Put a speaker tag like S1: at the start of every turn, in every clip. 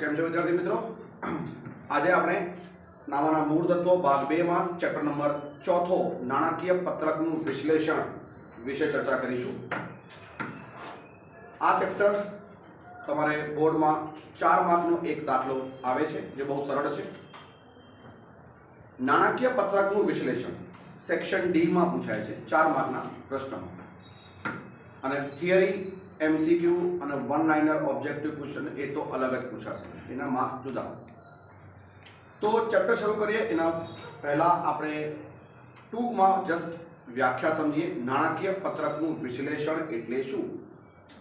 S1: કેમ છો વિદ્યાર્થી મિત્રો? આજે આપણે નામાના મૂળ તત્વો ભાગ 2 માં ચેપ્ટર નંબર 4 નાણાકીય પત્રકનું વિશ્લેષણ વિશે ચર્ચા કરીશું. આ ચેપ્ટર તમારે બોર્ડમાં 4 માર્કનો એક દાખલો આવે છે જે બહુ સરળ છે. નાણાકીય પત્રકનું વિશ્લેષણ સેક્શન ડી માં પૂછાય છે 4 માર્કના પ્રશ્નમાં, અને થિયરી એમસીક્યુ અને વન લાઇનર ઓબ્જેક્ટિવ ક્વેશ્ચન એ તો અલગ જ પૂછાશે, એના માર્ક્સ જુદા. તો ચેપ્ટર શરૂ કરીએ એના પહેલાં આપણે ટૂંકમાં જસ્ટ વ્યાખ્યા સમજીએ. નાણાકીય પત્રકનું વિશ્લેષણ એટલે શું?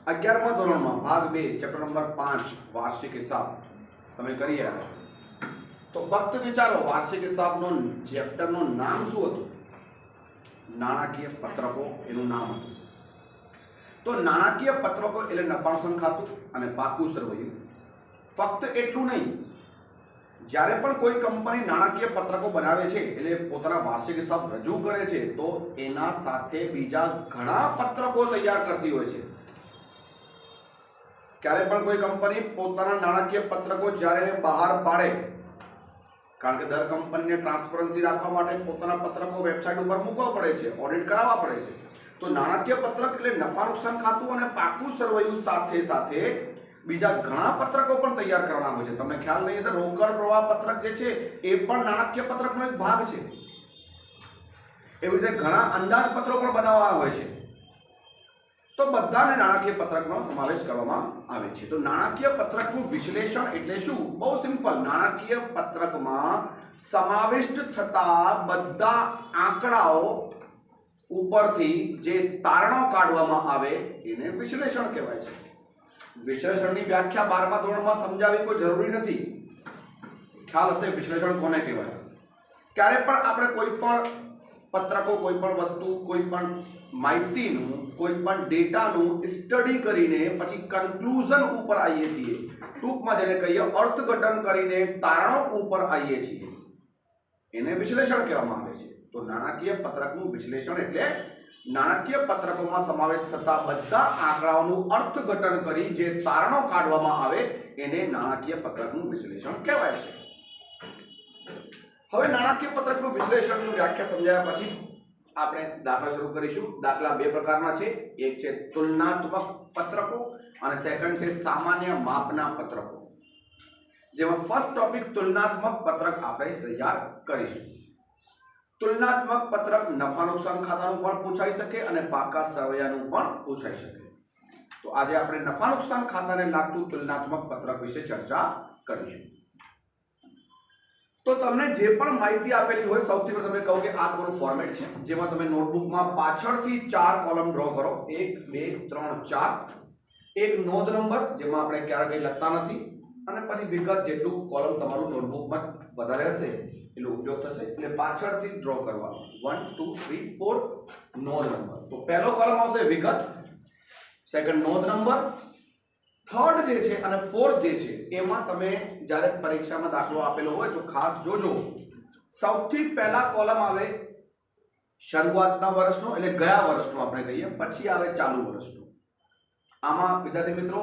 S1: 11મા ધોરણમાં ભાગ 2 ચેપ્ટર નંબર 5 વાર્ષિક હિસાબ તમે કરી રહ્યા છો. તો ફક્ત વિચારો, વાર્ષિક હિસાબનો ચેપ્ટરનું નામ શું હતું? નાણાકીય પત્રકો એનું નામ હતું. તો નાણાકીય પત્રકો એટલે નફા નુકસાન ખાતું અને પાકું સરવૈયું. ફક્ત એટલું નહીં, જ્યારે પણ કોઈ કંપની નાણાકીય પત્રકો બનાવે છે એટલે પોતાના વાર્ષિક હિસાબ રજૂ કરે છે, તો એના સાથે બીજા ઘણા પત્રકો તૈયાર કરતી હોય છે. ક્યારે પણ કોઈ કંપની પોતાના નાણાકીય પત્રકો જ્યારે બહાર પાડે, કારણ કે દર કંપનીને ટ્રાન્સપરન્સી રાખવા માટે પોતાના પત્રકો વેબસાઇટ ઉપર મૂકવા પડે છે, ઓડિટ કરાવવા પડે છે. તો નાણાકીય પત્રક એટલે નફા નુકસાન ખાતું અને પાકું સરવૈયું સાથે સાથે બીજા ઘણા પત્રકો પણ તૈયાર કરવાના હોય છે. તમને ખ્યાલ નહીં હશે, રોકડ પ્રવાહ પત્રક જે છે એ પણ નાણાકીય પત્રકનો એક ભાગ છે. એવી રીતે ઘણા અંદાજપત્રો પણ બનાવવાના હોય છે. તો બધાને નાણાકીય પત્રકનો સમાવેશ કરવામાં આવે છે. તો નાણાકીય પત્રકનું વિશ્લેષણ એટલે શું? બહુ સિમ્પલ. નાણાકીય પત્રકમાં સમાવિષ્ટ થતા બધા આંકડાઓ ઉપરથી જે તારણો કાઢવામાં આવે એને વિશ્લેષણ કહેવાય છે. વિશ્લેષણની વ્યાખ્યા 12મા ધોરણમાં સમજાવવી કોઈ જરૂરી નથી. ખ્યાલ હશે વિશ્લેષણ કોને કહેવાય. ક્યારે પણ આપણે કોઈ પણ પત્રકો, કોઈ પણ વસ્તુ, કોઈ પણ માહિતીનું, કોઈ પણ ડેટાનું સ્ટડી કરીને પછી કન્ક્લુઝન ઉપર આવીએ છીએ. ટૂંકમાં જેને કહીએ અર્થઘટન કરીને તારણો ઉપર આવીએ છીએ, એને વિશ્લેષણ કહેવામાં આવે છે. તો નાણાકીય પત્રકનું વિશ્લેષણ એટલે નાણાકીય પત્રકોમાં સમાવેશ થતા બધા આંકડાઓનું અર્થઘટન કરી જે તારણો કાઢવામાં આવે એને નાણાકીય પત્રકનું વિશ્લેષણ કહેવાય છે. હવે નાણાકીય પત્રકનું વિશ્લેષણની વ્યાખ્યા સમજાયા પછી આપણે દાખલા શરૂ કરીશું. દાખલા 2 પ્રકારના છે. એક છે તુલનાત્મક પત્રકો અને સેકન્ડ છે સામાન્ય માપના પત્રકો. જેમાં ફર્સ્ટ ટોપિક તુલનાત્મક પત્રક આપણે તૈયાર કરીશું. તુલનાત્મક પત્રક નફા નુકસાન ખાતાનું પણ પૂછાઈ શકે અને પાકા સરવૈયાનું પણ પૂછાઈ શકે. તો આજે આપણે નફા નુકસાન ખાતાને લાગતું તુલનાત્મક પત્રક વિશે ચર્ચા કરીશું. તો તમને જે પણ માહિતી આપેલી હોય, સૌથી પહેલા તમે કહો કે આ તમારું ફોર્મેટ છે, જેમાં તમે નોટબુકમાં પાછળથી 4 કોલમ ડ્રો કરો. 1 2 3 4. એક નોંધ નંબર, જેમાં આપણે ક્યારે કંઈ લખતા નથી, અને પછી વિગત જેટલું કોલમ તમારું નોટબુકમાં વધારે હશે એટલો ઉપયોગ થશે, એટલે પાછળથી ડ્રો કરવાનો. 1 2 3 4 નોંધ નંબર. તો પહેલો કોલમ આવશે વિગત, સેકન્ડ નોંધ નંબર, થર્ડ જે છે અને ફોર્થ જે છે એમાં તમે જ્યારે પરીક્ષામાં દાખલો આપેલો હોય તો ખાસ જોજો. સૌથી પહેલા કોલમ આવે શરૂઆતના વર્ષનો એટલે ગયા વર્ષનો આપણે કહીએ, પછી આવે ચાલુ વર્ષનો. આમાં વિદ્યાર્થી મિત્રો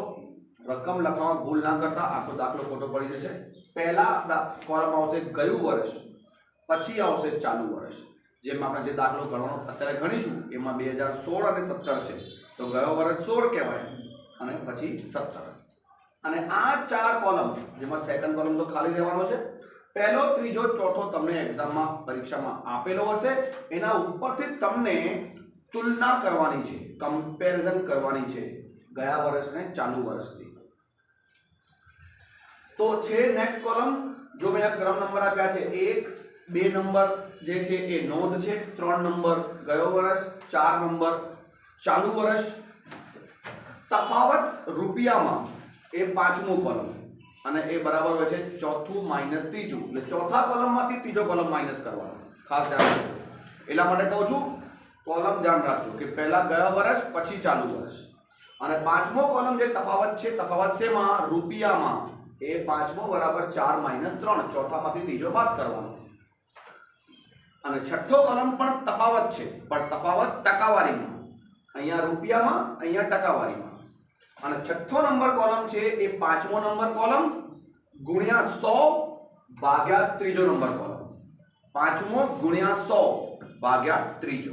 S1: રકમ લખવામાં ભૂલ ના કરતા, આખો દાખલો ખોટો પડી જશે. પહેલા કોલમ આવશે ગયું વર્ષ, પછી આવશે ચાલુ વર્ષ. જેમ આપણે જે દાખલો ગણવાનો અત્યારે ગણીશું એમાં 2016 અને 17 છે, તો ગયો વર્ષ 16 કહેવાય અને પછી 17. અને આ 4 કોલમ, જેમાં સેકન્ડ કોલમ તો ખાલી રહેવાનો છે, પહેલો, ત્રીજો, ચોથો તમને એક્ઝામમાં પરીક્ષામાં આપેલો હશે. એના ઉપરથી તમને તુલના કરવાની છે, કમ્પેરિઝન કરવાની છે ગયા વર્ષને ચાલુ વર્ષથી. તો છે નેક્સ્ટ કોલમ. જો મેં ક્રમ નંબર આપ્યા છે, 1 2 નંબર જે છે એ નોંધ છે, 3 નંબર ગયો વર્ષ, 4 નંબર ચાલુ વર્ષ. તફાવત રૂપિયામાં એ 5મો કોલમ, અને એ બરાબર હોય છે ચોથું માઇનસ ત્રીજું. એટલે ચોથા કોલમમાંથી ત્રીજો કોલમ માઇનસ કરવાનો. ખાસ ધ્યાન રાખજો. એટલા માટે કહું છું કોલમ ધ્યાન રાખજો કે પહેલા ગયા વર્ષ પછી ચાલુ વર્ષ. અને 5મો કોલમ જે તફાવત છે, તફાવત શેમાં? રૂપિયામાં. એ 5મો બરાબર 4 માઇનસ 3, ચોથામાંથી ત્રીજો બાદ કરવાનો. અને છઠ્ઠો કોલમ પણ તફાવત છે, પણ તફાવત ટકાવારીમાં. અહીંયા રૂપિયામાં, અહીંયા ટકાવારીમાં. અને છઠ્ઠો નંબર કોલમ છે એ 5મો નંબર કોલમ ગુણ્યા 100 ભાગ્યા ત્રીજો નંબર કોલમ, પાંચમો ગુણ્યા 100 ભાગ્યા ત્રીજો.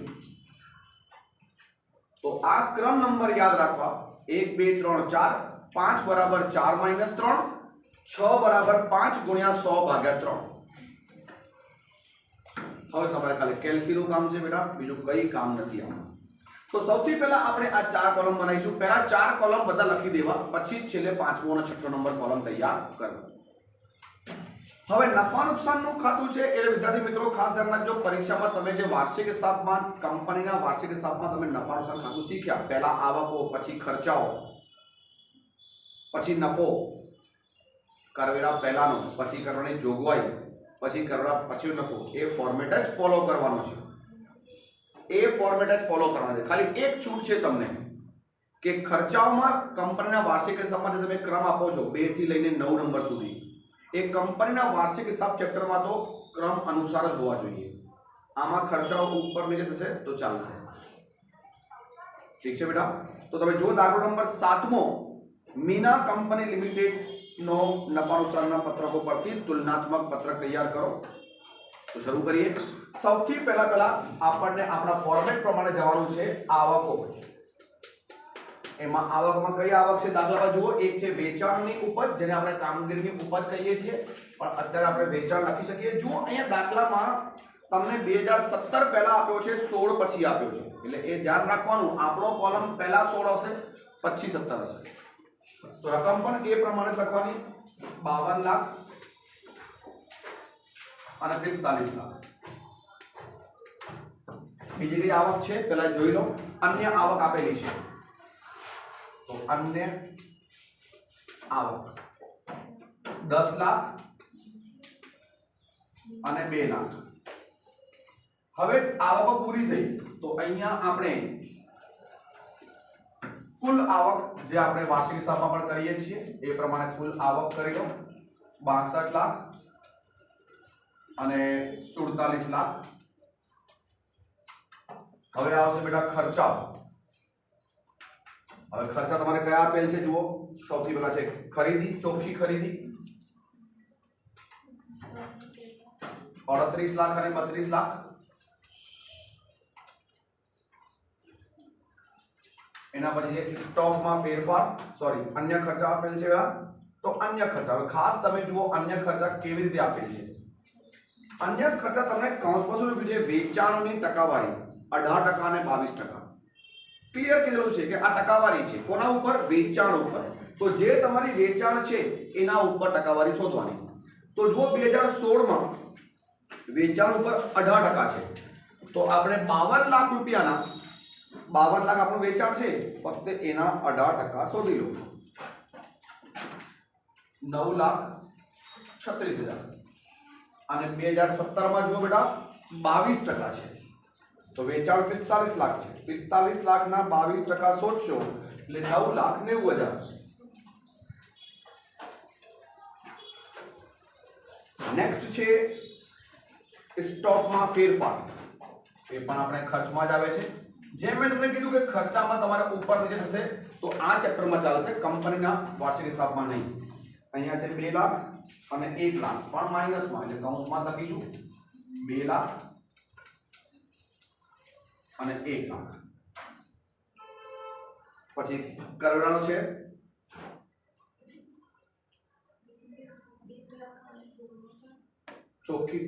S1: તો આ ક્રમ નંબર યાદ રાખવા 1 2 3 4 5 બરાબર 4 માઈનસ 3 6 બરાબર 5 ગુણ્યા 100 ભાગ્યા 3. હવે તમારે ખાલી કેલ્સીનું કામ છે બેટા, બીજું કઈ કામ નથી આમાં. તો સૌથી પહેલા આપણે આ ચાર કોલમ બનાવીશું. પહેલા ચાર કોલમ બધા લખી દેવા, પછી છેલ્લે પાંચમો અને છઠ્ઠો નંબર કોલમ તૈયાર કરવો. હવે નફા નુકસાનનું ખાતું છે એટલે વિદ્યાર્થી મિત્રો ખાસ ધ્યાન રાખજો, પરીક્ષામાં તમે જે વાર્ષિક હિસાબમાં કંપનીના વાર્ષિક હિસાબમાં તમે નફા નુકસાન ખાતું શીખ્યા, પહેલા આવકો, પછી ખર્ચાઓ, પછી નફો, કરવેરા પહેલાનો, પછી કરવાની જોગવાઈ, પછી કરવેરા પછી નફો, એ ફોર્મેટ જ ફોલો કરવાનો છે. એ ફોર્મેટ જ ફોલો કરવાનો છે. ખાલી એક છૂટ છે તમને કે ખર્ચાઓમાં કંપનીના વાર્ષિક હિસાબમાં જે તમે ક્રમ આપો છો 2 થી લઈને 9 નંબર સુધી, એ કંપનીના વાર્ષિક હિસાબ ચેપ્ટરમાં તો ક્રમ અનુસાર જ હોવા જોઈએ. આમાં ખર્ચાઓ ઉપર નીચે થશે તો ચાલશે. ઠીક છે બેટા? તો તમે જો દાખલો નંબર 7મો મીના કંપની લિમિટેડ નો નફા નુકસાનના પત્રકો પરથી તુલનાત્મક પત્રક તૈયાર કરો. તો શરૂ કરીએ. સૌથી પહેલા આપણને આપણા ફોર્મેટ પ્રમાણે જવાનું છે આવકો. એમાં આવકમાં કઈ આવક છે દાખલામાં જુઓ, એક છે વેચાણની ઉપજ, જેને આપણે કામગીરીની ઉપજ કહીએ છીએ, પણ અત્યારે આપણે વેચાણ લખી શકીએ. જુઓ અહીંયા દાખલામાં તમને 2017 પહેલા આપ્યો છે, 16 પછી આપ્યો છે, એટલે એ ધ્યાન રાખવાનું. આપણો કોલમ પહેલા 16 હશે, પછી 17 હશે. તો રકમ પણ એ પ્રમાણે લખવાની, 52 લાખ અને 45 લાખ. બીજી કઈ આવક છે પહેલા જોઈ લો. અન્ય આવક આપેલી છે, તો અન્ય આવક 10 લાખ અને 2 લાખ. હવે આવકો પૂરી થઈ તો અહીંયા આપણે કુલ આવક જે આપણે વાર્ષિક હિસાબમાં પણ કરીએ છીએ એ પ્રમાણે કુલ આવક કરી લો. 62 લાખ અને 47 લાખ. હવે આવશે બેટા ખર્ચા. હવે ખર્ચા તમારે કયા આપેલ છે જુઓ. સૌથી પહેલા છે ખરીદી, ચોખ્ખી ખરીદી 38 લાખ અને 32 લાખ. એના પછી છે સ્ટોકમાં ફેરફાર, સોરી અન્ય ખર્ચા આપેલ છે બેટા. તો અન્ય ખર્ચા, હવે ખાસ તમે જુઓ અન્ય ખર્ચા કેવી રીતે આપેલ છે. અન્ય ખર્ચા તમને કૌંસમાં શું લખ્યું છે, વેચાણની ટકાવારી 18% અને 22%. ક્લિયર કીધેલું છે કે આ ટકાવારી છે કોના ઉપર, વેચાણ ઉપર. તો જે તમારી વેચાણ છે એના ઉપર ટકાવારી શોધવાની. તો જુઓ 2016 માં વેચાણ ઉપર 18% છે, તો આપણે 52 લાખ રૂપિયાના 52 લાખ આપણું વેચાણ છે, ફક્ત એના 18% શોધી લો. 9,36,000. અને 2017 માં જુઓ બેટા 22% છે, તો વેચાણ 45 લાખ છે. 45 લાખના 22% શોધશો એટલે 9,90,000. નેક્સ્ટ છે સ્ટોકમાં ફેરફાર. એ પણ આપણે ખર્ચમાં જ આવે છે. જેમ મેં તમને કીધું કે ખર્ચામાં તમારે ઉપર નીચે થશે, તો આ ચેપ્ટરમાં ચાલશે, કંપનીના વાર્ષિક હિસાબમાં નહીં. અહીંયા છે 2 લાખ અને 1 લાખ પણ માઇનસમાં, એટલે કૌંસમાં લખીશું 2 લાખ અને 1 લાખ. પછી કરવેરાનો છે ચોખ્ખી,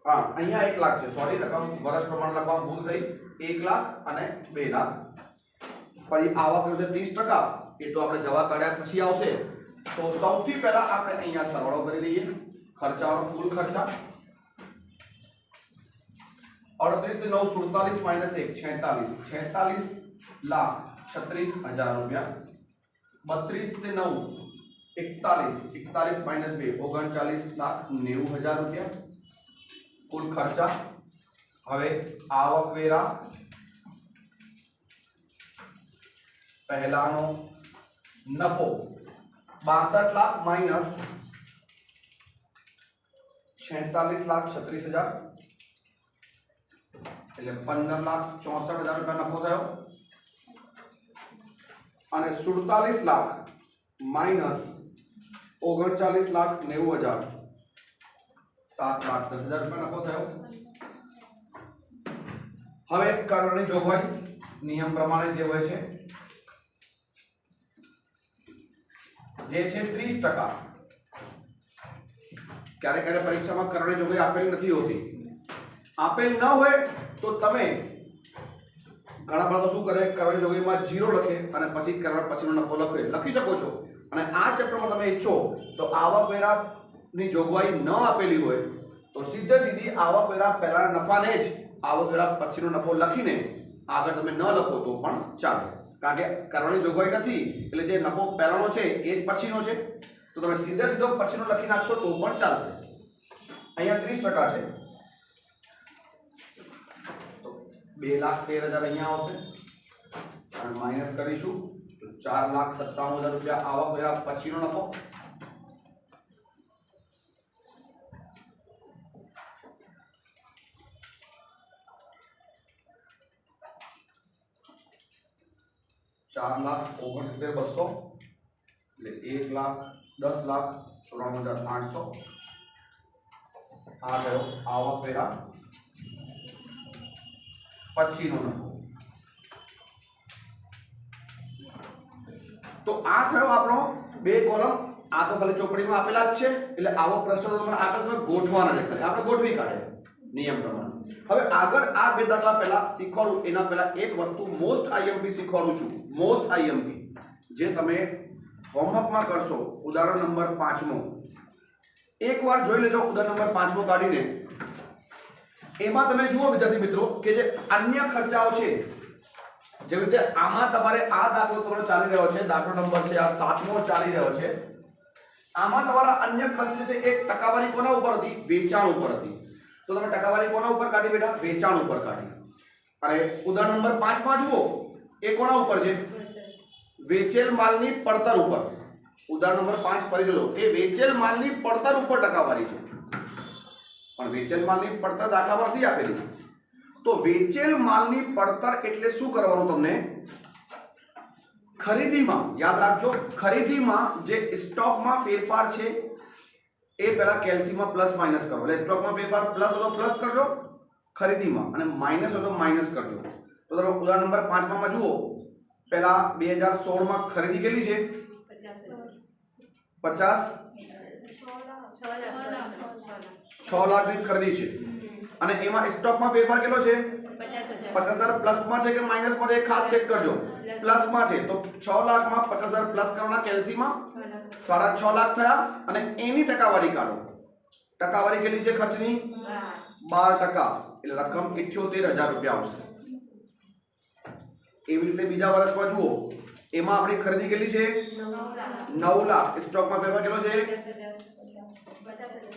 S1: હા અહીંયા 1 લાખ છે, સોરી રકમ વર્ષ પ્રમાણે લખવામાં ભૂલ થઈ. 1 લાખ અને 2 લાખ. પછી આવક છે 30%, એ તો આપણે જવા કાઢ્યા પછી આવશે. તો સૌથી પહેલા આપણે અહીંયા સરવાળો કરી દઈએ. ખર્ચાનો કુલ ખર્ચા 38 થી 9 47 માઈનસ 1 46,36,36,000 રૂપિયા. 32 થી 9 41 માઈનસ 2 39,90,000 રૂપિયા કુલ ખર્ચા. હવે આવક વેરા પહેલાનો નફો 62 લાખ માઈનસ 46,36,000 એટલે 15,64,000 રૂપિયા નફો થયો. અને 47 લાખ માઈનસ 39,90,000 7,10,000 રૂપિયા નફો થયો। હવે કરવાની જોગવાઈ નિયમ પ્રમાણે જે હોય છે જે છે 30%। ક્યારે ક્યારે પરીક્ષામાં કરવાની જોગવાઈ આપેલી નથી હોતી, આપેલ ન હોય તો તમે ઘણા બાળકો શું કરે, કરવાની જોગવાઈમાં 0 લખે અને પછી કરવા પછીનો નફો લખી શકો છો। અને આ ચેપ્ટરમાં તમે ઈચ્છો તો આવકવેરાની જોગવાઈ ન આપેલી હોય તો સીધી આવકવેરા પહેલાના નફાને જ આવકવેરા પછીનો નફો લખીને આગળ તમે ન લખો તો પણ ચાલે, કારણ કે કરવાની જોગવાઈ નથી એટલે જે નફો પહેલાનો છે એ જ પછીનો છે, તો તમે સીધો પછીનો લખી નાખશો તો પણ ચાલશે। અહીંયા 30% છે તો 2,13,000 અહીંયા આવશે અને માઈનસ કરીશું તો 4,97,000 રૂપિયા આવકવેરા પછીનો નફો। ₹4,69,200 એટલે 1,10,94,800 આ ગયો આવકવેરા પછીનો નફો। તો આ થયો આપણો બે કોલમ। આ તો ખાલી ચોપડીમાં આપેલા જ છે એટલે આવો પ્રશ્ન તમારે આગળ તમે ગોઠવાના છે, ખાલી આપણે ગોઠવી કાઢે નિયમ પ્રમાણે। હવે આગળ આ બે દાખલા પહેલા શીખવાડું એના પહેલા એક વસ્તુ મોસ્ટ આઈએમપી શીખવાડું છું। મોસ્ટ આઈએમપી જે તમે હોમવર્કમાં કરશો, ઉદાહરણ નંબર 5મો એકવાર જોઈ લેજો। ઉદાહરણ નંબર 5મો કાઢીને એમાં તમે જુઓ વિદ્યાર્થી મિત્રો કે જે અન્ય ખર્ચાઓ છે, જેવી રીતે આમાં તમારે આ દાખલો તમારો ચાલી રહ્યો છે, દાખલો નંબર છે આ 7મો ચાલી રહ્યો છે, આમાં તમારા અન્ય ખર્ચ જે છે એક ટકાવારી કોના ઉપર હતી? વેચાણ ઉપર હતી। તો તમે ટકાવારી કોના ઉપર કાઢી બેટા? વેચાણ ઉપર કાઢી। અને ઉદાહરણ નંબર 5માં જુઓ એ કોના ઉપર છે? વેચેલ માલની પડતર ઉપર। ઉદાહરણ નંબર 5 ફરી જોજો, એ વેચેલ માલની પડતર ઉપર ટકાવારી છે, પણ વેચેલ માલની પડતર દાખલા પર નથી આપેલી। તો વેચેલ માલની પડતર એટલે શું કરવાનું? તમને ખરીદીમાં યાદ રાખજો, ખરીદીમાં જે સ્ટોકમાં ફેરફાર છે એ પહેલા કેલ્સીમાં પ્લસ માઇનસ કરો। એટલે સ્ટોકમાં ફેરફાર પ્લસ હોય તો પ્લસ કરજો ખરીદીમાં, અને માઇનસ હોય તો માઇનસ કરજો। તો તમે ઉદાહરણ નંબર 5માં જુઓ, પહેલા 2016માં ખરીદી કેટલી છે? 6 લાખની ખરીદી છે, અને એમાં સ્ટોકમાં ફેરફાર કેટલો છે? 50,000 પ્લસમાં છે કે માઇનસમાં છે? ખાસ ચેક કરજો, પ્લસમાં છે તો 6 લાખમાં 50,000 પ્લસ કરવાના કેલ્સીમાં 6.5 લાખ થયા, અને એની ટકાવારી કાઢો। ટકાવારી કેટલી છે ખર્ચની? 12%, એટલે રકમ 78,000 રૂપિયા આવશે। એવી રીતે બીજા વર્ષમાં જુઓ, એમાં આપણી ખરીદી કેટલી છે? 9 લાખ, સ્ટોકમાં ફેરફાર કેટલો છે?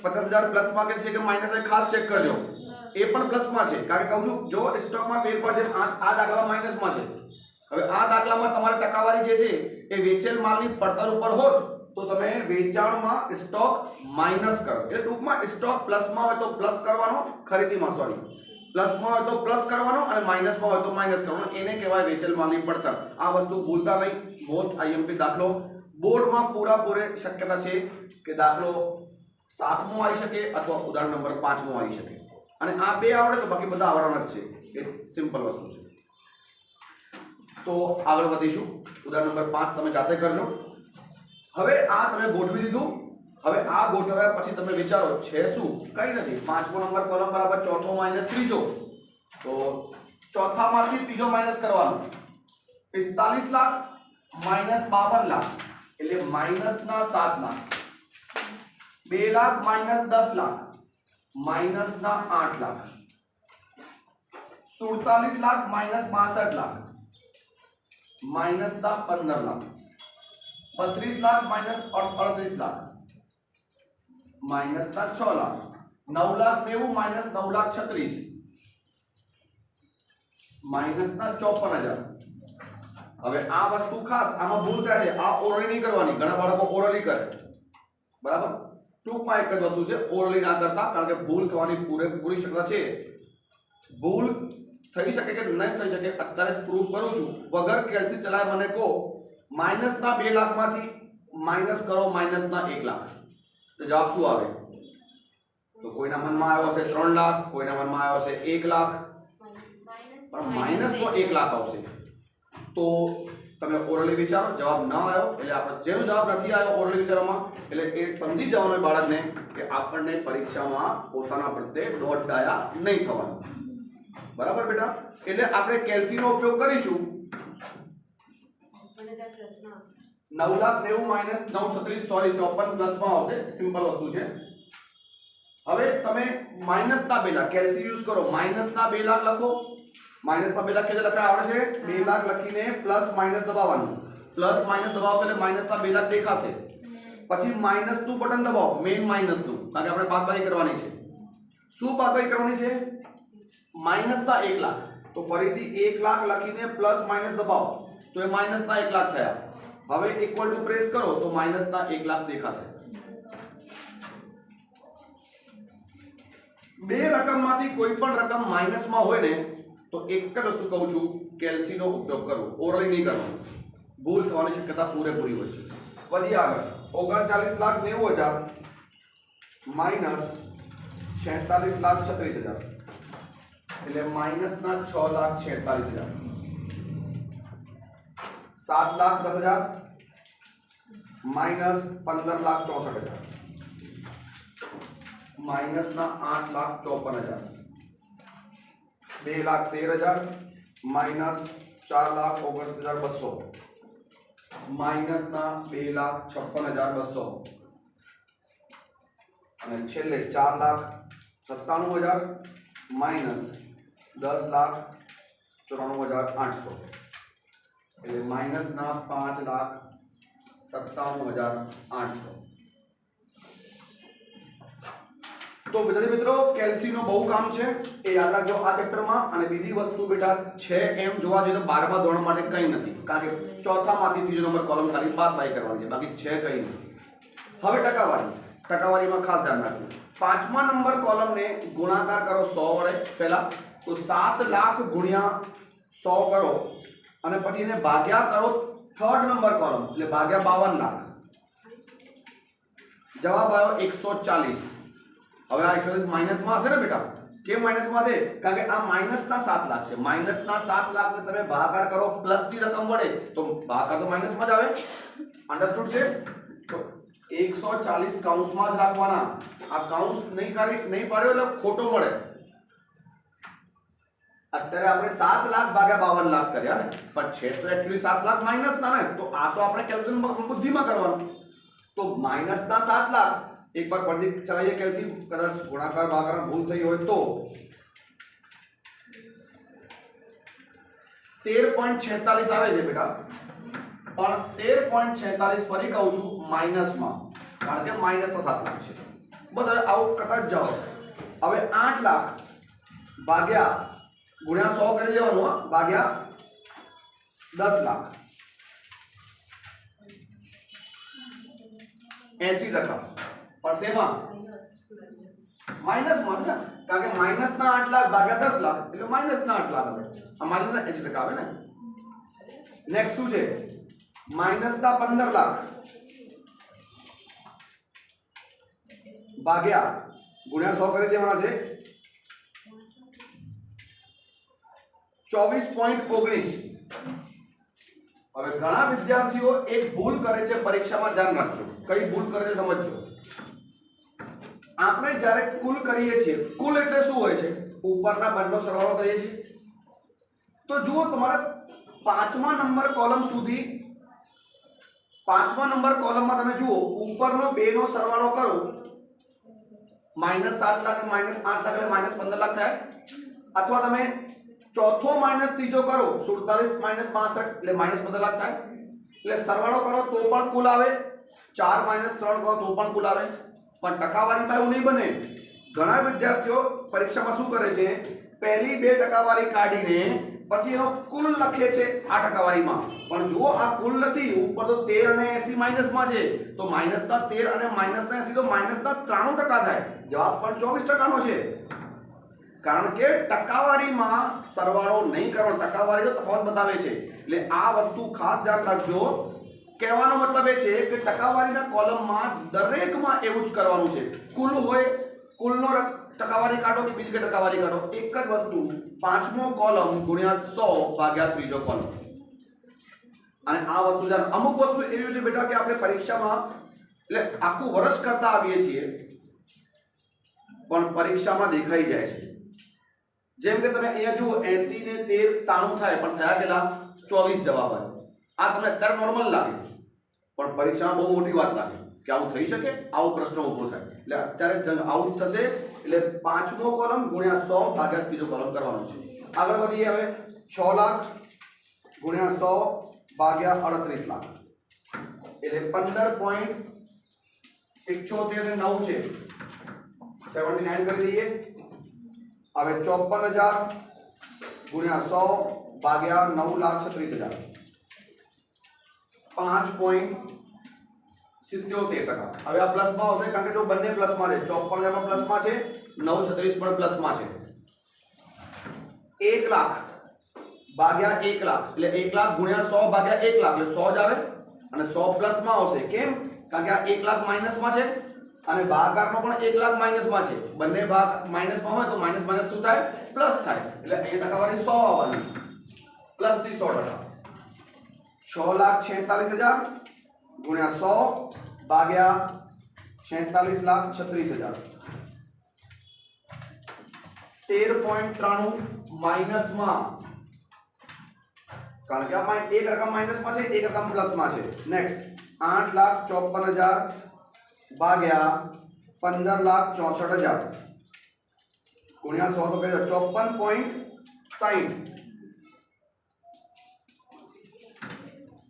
S1: 50,000 પ્લસમાં કે છે કે માઇનસ છે? ખાસ ચેક કરજો, એ પણ પ્લસમાં છે, કારણ કે કહું છું જો સ્ટોકમાં ફેરફાર છે આ દાખલામાં માઇનસમાં છે। હવે આ દાખલામાં તમારે ટકાવારી જે છે એ વેચેલ માલની પડતર ઉપર હોત તો તમે વેચાણમાં સ્ટોક માઇનસ કરો, એટલે ટૂંકમાં સ્ટોક પ્લસમાં હોય તો પ્લસ કરવાનો, ખરીદીમાં સોરી પ્લસમાં હોય તો પ્લસ કરવાનો અને માઇનસમાં હોય તો માઇનસ કરવાનો, એને કહેવાય વેચેલ માલની પડતર। આ વસ્તુ ભૂલતા નહીં। મોસ્ટ આઈએમપી દાખલો બોર્ડમાં પૂરેપૂરી શક્યતા છે કે દાખલો 7મો આવી શકે અથવા ઉદાહરણ નંબર 5મો આવી શકે, અને આ બે આવડે તો બાકી બધા આવડવાના જ છે, એ સિમ્પલ વસ્તુ છે। તો આગળ વધીશું, ઉદાહરણ નંબર 5 તમે જાતે કરજો। હવે આ તમે ગોઠવી દીધું, હવે આ ગોઠવ્યા પછી તમે વિચારો છે શું? કઈ નથી, 5મો નંબર કોલમ બરાબર ચોથો માઇનસ ત્રીજો, તો ચોથામાંથી ત્રીજો માઇનસ કરવાનો। 45 લાખ માઇનસ 52 લાખ એટલે માઇનસના 7 લાખ, 2 લાખ માઇનસ 10 લાખ માઇનસના 8 લાખ, 47 લાખ માઇનસ 62 લાખ માઇનસના 15 લાખ, 32 લાખ માઇનસ 38 લાખ માઇનસના 6 લાખ, 9,90,000 માઇનસ 9,36,000 માઇનસના 54,000। હવે આ વસ્તુ ખાસ આમાં ભૂલ થાય છે, આ ઓરલી નહીં કરવાની, ઘણા બાળકો ઓરલી કરે, બરાબર? ટૂંકમાં એક જ વસ્તુ છે, ઓરલી ના કરતા, કારણ કે ભૂલ થવાની પૂરેપૂરી શક્યતા છે। ભૂલ થઈ શકે કે નહીં થઈ શકે અત્યારે પ્રૂફ કરું છું, વગર કેલ્સી ચલાય મને કહો, માઇનસના 2 લાખમાંથી માઇનસ કરો માઇનસના 1 લાખ, તો જવાબ શું આવે? તો કોઈના મનમાં આવ્યો હશે 3 લાખ, કોઈના મનમાં આવ્યો હશે 1 લાખ, પણ માઇનસ તો 1 લાખ આવશે. તો તમે ઓરલી વિચારો, જવાબ ન આવ્યો એટલે આપણે જેનો જવાબ નથી આવ્યો ઓરલી વિચારવામાં એટલે એ સમજી જવાનું બાળકને કે આપણને પરીક્ષામાં પોતાના પ્રત્યે દોઢ ડાયા નહીં થવાનું. બરાબર બેટા? એટલે આપણે કેલ્સીનો ઉપયોગ કરીશું. 9,90,000 માઇનસ 936 સોરી 54 પ્લસમાં આવશે. સિમ્પલ વસ્તુ છે. હવે તમે માઇનસના 2 લાખ કેલ્સી યુઝ કરો. માઇનસના 2 લાખ લખો. માઇનસના 2 લાખ કેવી રીતે લખાય આવડે છે? 2 લાખ લખીને પ્લસ માઇનસ દબાવવાનું. પ્લસ માઇનસ દબાવશો એટલે માઇનસના 2 લાખ દેખાશે. પછી માઇનસનું બટન દબાવો, મેઇન માઇનસનું, કારણ કે આપણે બાદબાકી કરવાની છે. શું બાદબાકી કરવાની છે? માઇનસના 1 લાખ. તો ફરીથી 1 લાખ લખીને પ્લસ માઇનસ દબાવો તો એ માઇનસના 1 લાખ થયા. હવે ઇક્વલ ટુ પ્રેસ કરો તો માઇનસના 1 લાખ દેખાશે. બે રકમમાંથી કોઈ પણ રકમ માઇનસમાં હોય ને તો એક જ વસ્તુ કહું છું, કેલ્સીનો ઉપયોગ કરવો, ઓરલી નહીં કરવો. ભૂલ થવાની શક્યતા પૂરેપૂરી હોય છે. વધી આગળ 39,90,000 માઇનસ 46,36,000 એટલે માઇનસના 6,46,000. 7,10,000 માઇનસ 15,64,000 માઇનસના 8,54,000. 2,13,000 માઇનસ 4,59,200 માઇનસના 2,56,200 અને છેલ્લે 4,97,000 માઇનસ 10,94,800 એટલે માઇનસના 5,97,800. તો વિદ્યાર્થી મિત્રો કેલ્સીનો બહુ કામ છે એ યાદ રાખજો આ ચેપ્ટરમાં. અને બીજી વસ્તુ બેટા છે એમ જોવા જઈએ તો 12મા ધોરણ માટે કંઈ નથી, કારણ કે ચોથામાંથી ત્રીજો નંબર કોલમ ખાલી બાદબાકી કરવાની છે, બાકી છે કંઈ નહીં. હવે ટકાવારીમાં ખાસ ધ્યાન રાખજો. 5મા નંબર કોલમને ગુણાકાર કરો 100 વડે પહેલા, તો 7 લાખ ગુણ્યા 100 કરો અને પછી એને ભાગ્યા કરો થર્ડ નંબર કોલમ એટલે ભાગ્યા 52 લાખ. જવાબ આવ્યો 140. હવે આ 140 માઇનસમાં હશે ને બેટા? કેમ માઇનસમાં હશે? કારણ કે આ માઇનસના 7 લાખ છે. માઇનસના 7 લાખને તમે ભાગાકાર કરો પ્લસની રકમ વડે તો ભાગાકાર તો માઇનસમાં જ આવે. અન્ડરસ્ટુડ છે? તો 140 કૌંસમાં જ રાખવાના. આ કૌંસ નહીં પાડ્યો એટલે ખોટો મળે. અત્યારે આપણે 7 લાખ ભાગ્યા 52 લાખ કર્યા ને, પણ છે તો એક્ચ્યુઅલી 7 લાખ માઇનસના ને, તો આ તો આપણે કેલ્ક્યુલેશન બુદ્ધિમાં કરવાનું. તો માઇનસના 7 લાખ એક બાર ફરીથી ચલાવીએ કેલ્સી, કદાચ ગુણાકાર ભાગાકાર ભૂલ થઈ હોય તો 13.46 આવે છે બેટા. પણ 13.46 ફરી કહું છું માઇનસમાં, કારણ કે માઇનસના 7 લાખ છે. બસ હવે આવું કરતા જ જાઓ. હવે 8 લાખ ભાગ્યા ગુણ્યા 100 કરી દેવાનું, ભાગ્યા 10 લાખ 80%. પણ શેમાં? માઇનસમાં ને, કારણ કે માઇનસના 8 લાખ ભાગ્યા 10 લાખ એટલે માઇનસના 8 લાખ આવે. આ માઇનસના 80% આવે ને. નેક્સ્ટ શું છે? માઇનસના 15 લાખ ભાગ્યા ગુણ્યા 100 કરી દેવાના છે 24.19. હવે ઘણા વિદ્યાર્થીઓ એક ભૂલ કરે છે પરીક્ષામાં, ધ્યાન રાખજો. કઈ ભૂલ કરે છે સમજજો. આપણે જ્યારે કુલ કરીએ છીએ, કુલ એટલે શું હોય છે? ઉપરના બંનેનો સરવાળો કરીએ છીએ. તો જુઓ તમારે 5મા નંબર કોલમ સુધી, 5મા નંબર કોલમમાં તમે જુઓ ઉપરનો 2 નો સરવાળો કરો, -7 લાખ અને -8 લાખ એટલે -15 લાખ થાય. અથવા તમે ચોથો માઇનસ ત્રીજો કરો 47 - 62 એટલે -15 લાખ થાય. એટલે સરવાળો કરો તો પણ કુલ આવે, 4 - 3 કરો તો પણ કુલ આવે. પણ ટકાવારીમાં એવું નહીં બને. ઘણા વિદ્યાર્થીઓ પરીક્ષામાં શું કરે છે? પહેલી 2 ટકાવારી કાઢીને પછી એનો કુલ લખે છે આ ટકાવારીમાં. પણ જુઓ આ કુલ નથી, ઉપર તો 13 અને 80 માઇનસમાં છે. તો માઇનસના 13 અને માઇનસના 80 તો માઇનસના 93% થાય. જવાબ પણ 24% નો છે. કારણ કે ટકાવારીમાં સરવાળો નહીં કરવાનો, ટકાવારી તો તફાવત બતાવે છે. એટલે આ વસ્તુ ખાસ ધ્યાન રાખજો કહેવાનો મતલબ એ છે કે ટકાવારીના કોલમમાં દરેકમાં એવું જ કરવાનું છે. કુલ હોય, કુલનો ટકાવારી કાઢો કે બીજી કે ટકાવારી કાઢો, એક જ વસ્તુ, પાંચમો કોલમ ગુણ્યા 100 ભાગ્યા ત્રીજો કોલમ. અને આ વસ્તુ જ્યારે અમુક વસ્તુ એવી છે બેટા કે આપણે પરીક્ષામાં એટલે આખું વર્ષ કરતા આવીએ છીએ પણ પરીક્ષામાં દેખાઈ જાય છે. જેમ કે તમે અહીંયા જુઓ 80 ને 13 93 થાય પણ થયા કેટલા? 24 જવાબ આવ્યો. આ તમને અત્યારે નોર્મલ લાગે પણ પરીક્ષામાં બહુ મોટી વાત લાગે કે આવું થઈ શકે, આવો પ્રશ્ન ઊભો થાય. એટલે અત્યારે આવું થશે એટલે પાંચમો કોલમ ગુણ્યા 100 ભાગ્યા ત્રીજો કોલમ કરવાનો છે. આગળ વધીએ હવે. 6 લાખ ગુણ્યા 100 ભાગ્યા 38 લાખ એટલે 15.78 ને 9 છે 79 કરી દઈએ. હવે 54,000 ગુણ્યા 100 ભાગ્યા 9,36,000 5.77%. હવે આ પ્લસમાં આવશે કારણ કે જો બંને પ્લસમાં છે, 54,000 પ્લસમાં છે, 936 પણ પ્લસમાં છે. 1 લાખ ભાગ્યા 1 લાખ એટલે 1 લાખ ગુણ્યા 100 ભાગ્યા 1 લાખ એટલે 100 જ આવે અને 100 પ્લસમાં આવશે. કેમ? કારણ કે આ 1 લાખ માઇનસમાં છે અને ભાગાકારનો પણ 1 લાખ માઇનસમાં છે. બંને ભાગ માઇનસમાં હોય તો માઇનસ માઇનસ શું થાય? પ્લસ થાય. એટલે અહીંયા ટકાવારી 100 આવવાની પ્લસ થી 100%. 6,46,000 ગુણ્યા 100 ભાગ્યા 46,36,000 13.93 માઇનસમાં, કારણ કે આ એક રકમ માઇનસમાં છે, એક રકમ પ્લસમાં છે. નેક્સ્ટ 8,54,000 ભાગ્યા 15,64,000 ગુણ્યા 100 તો કરી 54.60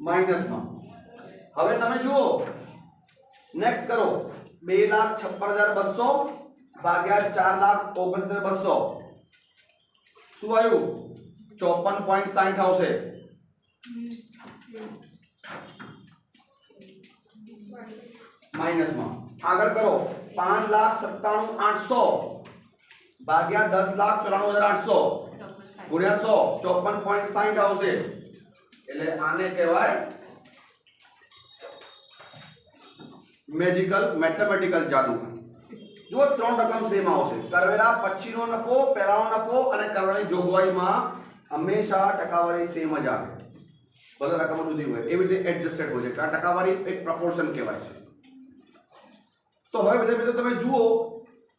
S1: માઇનસમાં. હવે તમે જુઓ નેક્સ્ટ કરો 2,56,200 ભાગ્યા 4,69,200 શું આવ્યું? 54.60 આવશે. માઇનસમાં. આગળ કરો 5,97,800 ભાગ્યા 10,94,800 ગુણ્યા 100 54.60 આવશે. એટલે આને કહેવાય મેજિકલ મેથેમેટિકલ જાદુ. જો 3 રકમ સેમ આવશે. કરવેલા પછીનો નફો, પહેલાનો નફો અને કરવાની જોગવાઈમાં હંમેશા ટકાવારી સેમ જ આવે. ભલે રકમો જુદી હોય એવી રીતે એડજસ્ટેડ હોય છે. આ ટકાવારી એક પ્રોપોર્શન કહેવાય છે. તો હવે વિદ્યાર્થીઓ તમે જુઓ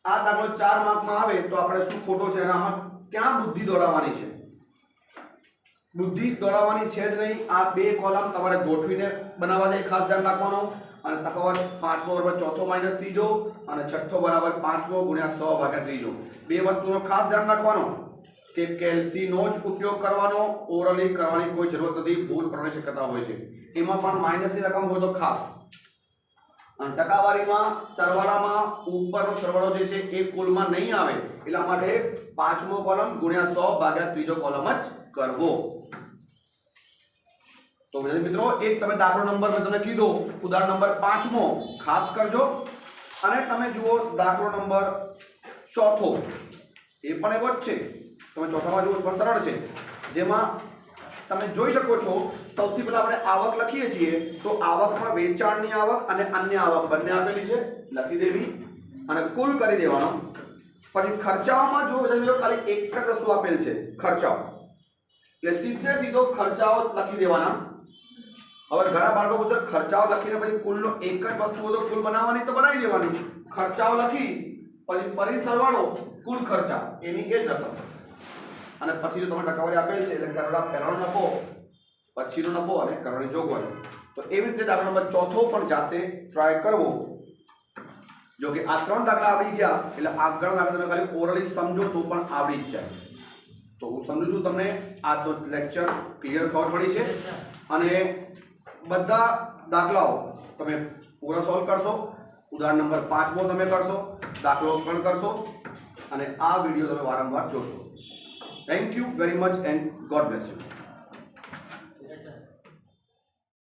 S1: આ દાખલો 4 માર્કમાં આવે તો આપણે શું ખોટો છે અને આમાં ક્યાં બુદ્ધિ દોડાવવાની છે? બુદ્ધિ દોડાવવાની છે જ નહીં. આ બે કોલમ તમારે ગોઠવીને બનાવવા છે, ખાસ ધ્યાન રાખવાનો. અને તફાવત 5મો બરાબર ચોથો માઇનસ ત્રીજો અને છઠ્ઠો બરાબર 5મો ગુણ્યા 100 ભાગ્યા ત્રીજો. બે વસ્તુનો ખાસ ધ્યાન રાખવાનો કે કેલ્સીનો જ ઉપયોગ કરવાનો, ઓરલી કરવાની કોઈ જરૂરત નથી. ભૂલ પડવાની શક્યતા હોય છે. એમાં પણ માઇનસની રકમ હોય તો ખાસ. અને ટકાવારીમાં સરવાળામાં ઉપરનો સરવાળો જે છે એ કુલમાં નહીં આવે એટલા માટે 5મો કોલમ ગુણ્યા 100 ભાગ્યા ત્રીજો કોલમ જ કરવો. તો મિત્રો એક તમે દાખલો નંબર મેં તમને કીધો ઉદાહરણ નંબર 5મો ખાસ કરજો. અને તમે જુઓ દાખલો નંબર 4થો એ પણ એવો જ છે. તમે ચોથામાં જુઓ પણ સરળ છે. જેમાં તમે જોઈ શકો છો સૌથી પહેલા આપણે આવક લખીએ છીએ તો આવકમાં વેચાણની આવક અને અન્ય આવક બંને આપેલી છે, લખી દેવી અને કુલ કરી દેવાનો. પછી ખર્ચાઓમાં જો મિત્રો ખાલી એક જ વસ્તુ આપેલ છે, ખર્ચાઓ, એટલે સીધે સીધો ખર્ચાઓ લખી દેવાના. હવે ઘણા બાળકો પૂછે ખર્ચાઓ લખીને પછી કુલનો એક જ વસ્તુ હોય તો કુલ બનાવવાની તો બનાવી દેવાની. ખર્ચાઓ લખી પછી ફરી સરવાળો કુલ ખર્ચા એની એ જ રકમ અને પછી જો તમે ટકાવારી આપેલ છે એટલે કરવેલા પહેલાનો નફો, પછીનો નફો અને કરવાની જોગવાઈ. તો એવી રીતે દાખલા નંબર 4થો પણ જાતે ટ્રાય કરવો. જો કે આ 3 દાખલા આવડી ગયા એટલે આગળ દાખલા તમે ખાલી ઓરલી સમજો તો પણ આવડી જ જાય. તો હું સમજુ છું તમને આ તો લેક્ચર ક્લિયર ખબર પડી છે અને બધા દાખલાઓ તમે પૂરા સોલ્વ કરશો. ઉદાહરણ નંબર 5મો તમે કરશો, દાખલો પણ કરશો અને આ વિડીયો તમે વારંવાર જોશો. Thank you very much and God bless you.